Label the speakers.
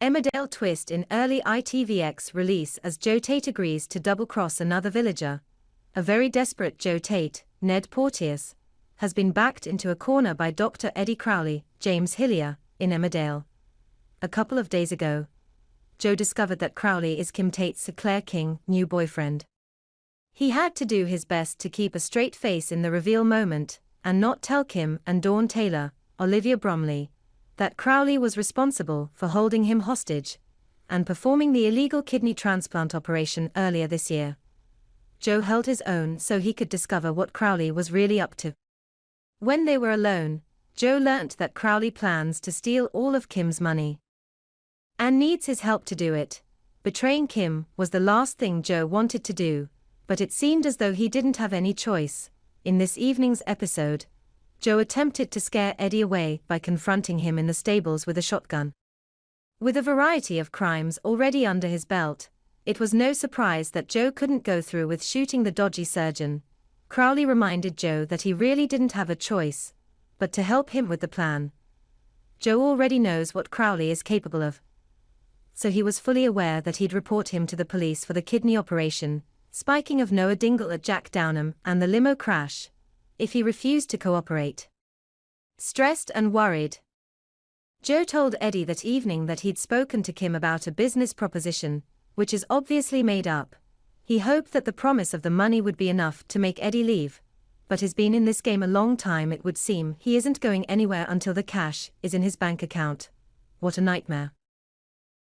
Speaker 1: Emmerdale twist in early ITVX release as Joe Tate agrees to double-cross another villager. A very desperate Joe Tate, Ned Porteous, has been backed into a corner by Doctor Eddie Crowley, James Hillier, in Emmerdale. A couple of days ago, Joe discovered that Crowley is Kim Tate's Claire King new boyfriend. He had to do his best to keep a straight face in the reveal moment, and not tell Kim and Dawn Taylor, Olivia Bromley, that Crowley was responsible for holding him hostage and performing the illegal kidney transplant operation earlier this year. Joe held his own so he could discover what Crowley was really up to. When they were alone, Joe learnt that Crowley plans to steal all of Kim's money and needs his help to do it. Betraying Kim was the last thing Joe wanted to do, but it seemed as though he didn't have any choice. In this evening's episode, Joe attempted to scare Eddie away by confronting him in the stables with a shotgun. With a variety of crimes already under his belt, it was no surprise that Joe couldn't go through with shooting the dodgy surgeon. Crowley reminded Joe that he really didn't have a choice but to help him with the plan. Joe already knows what Crowley is capable of, so he was fully aware that he'd report him to the police for the kidney operation, spiking of Noah Dingle at Jack Downham and the limo crash, if he refused to cooperate. Stressed and worried, Joe told Eddie that evening that he'd spoken to Kim about a business proposition, which is obviously made up. He hoped that the promise of the money would be enough to make Eddie leave, but has been in this game a long time. It would seem he isn't going anywhere until the cash is in his bank account. What a nightmare.